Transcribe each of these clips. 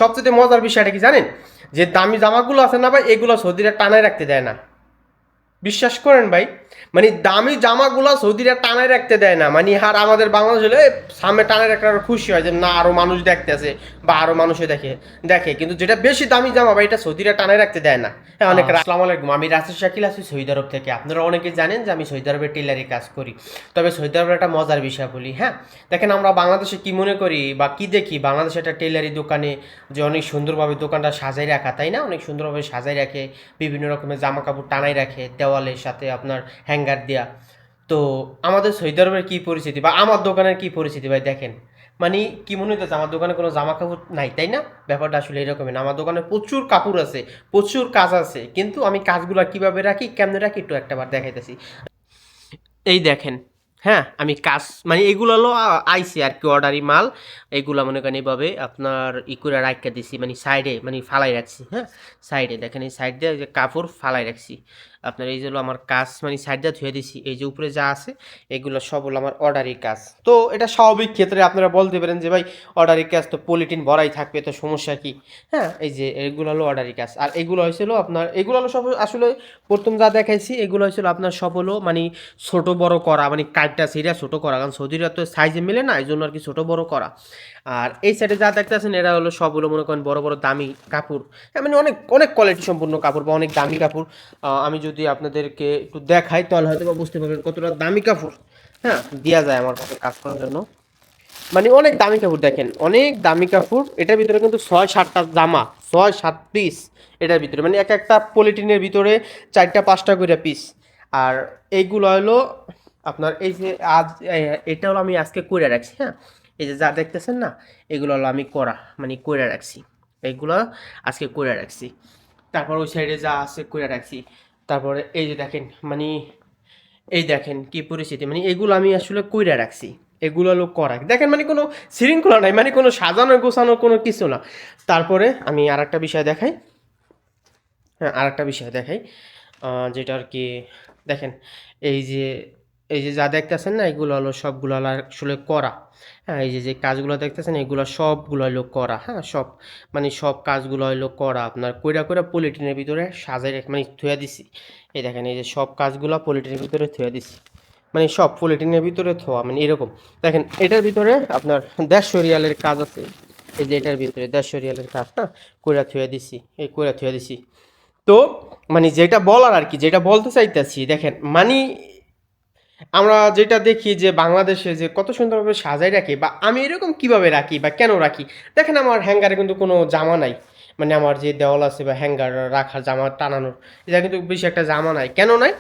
সবচেয়ে মজার বিষয়টা কি জানেন, যে দামি জামাগুলো আছে না ভাই, এগুলো সৌদিরা টানায় রাখতে দেয় না। বিশ্বাস করেন ভাই, মানে দামি জামাগুলো সৌদিরা টানায় রাখতে দেয় না। মানে আর আমাদের বাংলাদেশ হলে সামনে টানায় রাখলে আরো খুশি হয় যে না আরো মানুষ দেখতেছে বা আরো মানুষে দেখে দেখে কিন্তু যেটা বেশি দামি জামা ভাই এটা সৌদিরা টানায় রাখতে দেয় না। হ্যাঁ, অনেক আসসালামু আলাইকুম, আমি রাসেল শাকিল আছি সৌদি আরব থেকে। আপনারা অনেকে জানেন যে আমি সৌদি আরবে টেলারি কাজ করি। তবে সৌদি আরবের একটা মজার বিষয় বলি, হ্যাঁ দেখেন আমরা বাংলাদেশে কি মনে করি বা কি দেখি, বাংলাদেশে একটা টেলারি দোকানে যে অনেক সুন্দরভাবে দোকানটা সাজাই রাখা, তাই না, অনেক সুন্দরভাবে সাজাই রাখে, বিভিন্ন রকমের জামা কাপড় টানাই রাখে দেওয়ালের সাথে আপনার হ্যাঙ্গার দেয়া। তো আমাদের সৌদি আরবের কী পরিস্থিতি বা আমার দোকানের কী পরিস্থিতি ভাই দেখেন, মানে কি মনে হইতেছে আমার দোকানে কোনো জামা কাপড় নাই, তাই না? ব্যাপারটা আসলে এরকমই না, আমার দোকানে প্রচুর কাপড় আছে, প্রচুর কাজ আছে, কিন্তু আমি কাজগুলো কিভাবে রাখি কেমনে রাখি একটু একটাবার দেখাইতেছি। এই দেখেন, হ্যাঁ আমি কাজ মানে এগুলো হলো আইসি আর কি, অর্ডারি মাল। এগুলো মনে করেন এইভাবে আপনার করে রাখা দিছি, মানে সাইডে মানে ফালাই রাখছি। হ্যাঁ, সাইডে দেখেন, এই সাইড দিয়ে যে কাপড় ফালাই রাখছি আপনার, এই যে হলো আমার কাজ, মানে সাইড দিয়ে ধুয়ে দিছি। এই যে উপরে যা আছে এগুলো সব হলো আমার অর্ডারি কাজ। তো এটা স্বাভাবিক ক্ষেত্রে আপনারা বলতে পারেন যে ভাই অর্ডারি কাজ তো পলিটিন ভরাই থাকবে, তো সমস্যা কি? হ্যাঁ, এই যে এগুলো হলো অর্ডারি কাজ, আর এগুলো হয়েছিল আপনার, এগুলো হলো সব আসলে প্রথম যা দেখাইছি এগুলো হয়েছিল আপনার সব হলো মানে ছোট বড় করা, মানে কাঠটা সিরিয়া ছোট করা, কারণ সৌদিরা তো সাইজে মিলে না, এই জন্য আর কি ছোট বড় করা। আর এই সাইডে যা দেখতেছেন এরা হলো সবগুলো মনে করেন বড় বড় দামি কাপড়। হ্যাঁ, মানে অনেক অনেক কোয়ালিটি সম্পূর্ণ কাপড় বা অনেক দামি কাপড়। আমি যদি আপনাদেরকে একটু দেখাই তাহলে হয়তো বা বুঝতে পারবেন কতটা দামি কাপড় হ্যাঁ দেওয়া যায় আমার কাছে কাজ করার জন্য। মানে অনেক দামি কাপড় দেখেন, অনেক দামি কাপড়। এটার ভিতরে কিন্তু 6-7টা জামা, 6-7 পিস এটার ভিতরে, মানে এক একটা পলিটিনের ভিতরে 4-5টা করে পিস। আর এইগুলো হলো আপনার এই যে আজ এটা হলো আমি আজকে কইরা রাখছি। হ্যাঁ, এই যে যা দেখতেছেন না এগুলো হলো আমি করা মানে কইরা রাখছি, এইগুলো আজকে কইরা রাখছি। তারপর ওই সাইডে যা আছে কইরা রাখছি। তারপরে এই যে দেখেন, মানে এই দেখেন কি পরিস্থিতি, মানে এগুলো আমি আসলে কইরা রাখছি, এগুলো হলো করা দেখেন, মানে কোনো শৃঙ্খলা নাই, মানে কোনো সাজানো গোছানো কোনো কিছু না। তারপরে আমি আর একটা বিষয় দেখাই, হ্যাঁ আর একটা বিষয় দেখাই, যেটা আর কি দেখেন, এই যে এই যে যা দেখতেছেন না এগুলো হলো সবগুলো হলো আসলে করা। হ্যাঁ, এই যে যে কাজগুলো দেখতেছেন এগুলো সবগুলো হলো করা। হ্যাঁ, সব মানে সব কাজগুলো হলো করা আপনার কইরা কইরা পলিটিনের ভিতরে সাজাই রেখে মানে থুয়া দিছি। এই দেখেন, এই যে সব কাজগুলো পলিটিনের ভিতরে থুয়া দিছি, মানে সব পলিটিনের ভিতরে থোয়া, মানে এরকম। দেখেন এটার ভিতরে আপনার 150 রিয়ালের কাজ আছে, এই যে এটার ভিতরে 150 রিয়ালের কাজ। হ্যাঁ, কইরা থুয়া দিছি, এই কইরা থুয়া দিছি। তো মানে যেটা বলার আর কি, যেটা বলতে চাইতেছি দেখেন, মানে আমরা যেটা দেখি যে বাংলাদেশে যে কত সুন্দরভাবে সাজাই রাখি বা আমি এরকম কিভাবে রাখি বা কেন রাখি। দেখেন আমার হ্যাঙ্গারে কিন্তু কোনো জামা নাই, মানে আমার যে দেওয়াল আছে বা হ্যাঙ্গার রাখার জামা টানানোর, এটা কিন্তু বেশি একটা জামা নাই। কেন নাই?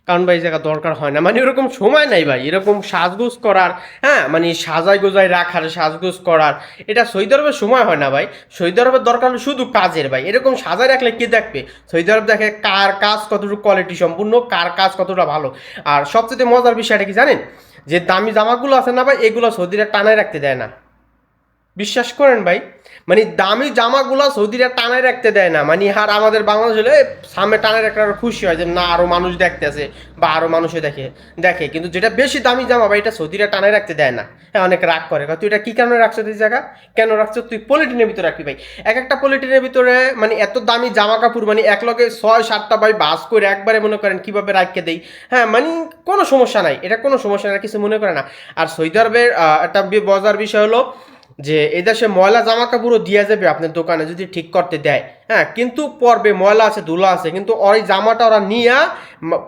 কারণ ভাই এই জায়গা দরকার হয় না, মানে এরকম সময় নাই ভাই এরকম সাজগোজ করার। হ্যাঁ, মানে সাজাই গোজাই রাখার, সাজগোজ করার, এটা সৌদি আরবের সময় হয় না ভাই। সৌদি আরবের দরকার হলো শুধু কাজের ভাই, এরকম সাজাই রাখলে কে দেখবে? সৌদি আরব দেখে কার কাজ কতটুকু কোয়ালিটি সম্পূর্ণ, কার কাজ কতটা ভালো। আর সবচেয়ে মজার বিষয়টা কি জানেন, যে দামি জামাগুলো আছে না ভাই, এগুলো সৌদিরা টানায় রাখতে দেয় না। বিশ্বাস করেন ভাই, মানে দামি জামাগুলো সৌদিরা টানায় রাখতে দেয় না। মানে আর আমাদের বাংলাদেশ হলে সামনে টানায় রাখলে আরো খুশি হয় যে না আরো মানুষ দেখতেছে বা আরো মানুষে দেখে দেখে কিন্তু যেটা বেশি দামি জামা ভাই এটা সৌদিরা টানায় রাখতে দেয় না। হ্যাঁ, অনেক রাগ করে, তুই এটা কি কারণে রাখছো তুই জায়গা, কেন রাখছো? তুই পলিটিনের ভিতরে রাখবি ভাই। এক একটা পলিটিনের ভিতরে মানে এত দামি জামা কাপড়, মানে এক লগে 6-7টা ভাই বাস করে একবারে মনে করেন কিভাবে রাখতে দেই। হ্যাঁ, মানে কোনো সমস্যা নাই, এটা কোনো সমস্যা না, কিছু মনে করে না। আর সৌদি আরবের একটা মজার বিষয় হলো যে এই দেশে ময়লা জামা কাপড়ও দিয়া যাবে আপনার দোকানে যদি ঠিক করতে দেয়। হ্যাঁ, কিন্তু পরবে ময়লা আছে ধুলা আছে, কিন্তু ওই জামাটা ওরা নিয়ে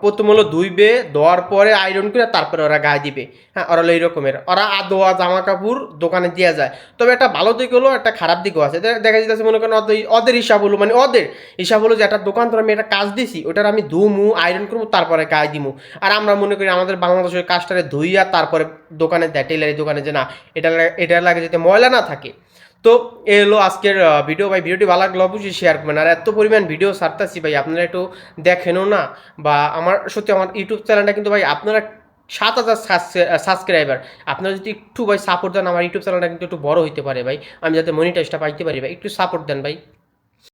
প্রথম হলো ধুইবে, ধোয়ার পরে আয়রন করে তারপরে ওরা গায়ে দিবে। হ্যাঁ, ওরা হলো এই রকমের, ওরা আদোয়া জামা কাপড় দোকানে দেওয়া যায়। তবে একটা ভালো দিক হলো, একটা খারাপ দিকও আছে। দেখা যাচ্ছে মনে করেন ওদের হিসাব হলো, মানে ওদের হিসাব হলো যে একটা দোকান ধরে আমি একটা কাজ দিছি, ওটার আমি ধুমু আয়রন করবো তারপরে গায়ে দিমু। আর আমরা মনে করি আমাদের বাংলাদেশের কাজটারে ধুইয়া তারপরে দোকানে দেয়, টেলারি দোকানে, যে না এটা এটা লাগে যাতে ময়লা না থাকে। তো এ হলো আজকের ভিডিও ভাই। ভিডিওটি ভালো লাগলে অবশ্যই শেয়ার করবেন। আর এত পরিমাণ ভিডিও ছাড়তেছি ভাই, আপনারা একটু দেখেনও না। বা আমার সত্যি আমার ইউটিউব চ্যানেলটা কিন্তু ভাই আপনারা 7,000 সাবস্ক্রাইবার, আপনারা যদি একটু ভাই সাপোর্ট দেন আমার ইউটিউব চ্যানেলটা কিন্তু একটু বড় হইতে পারে ভাই, আমি যাতে মনিটাইজটা পাইতে পারি ভাই, একটু সাপোর্ট দেন ভাই।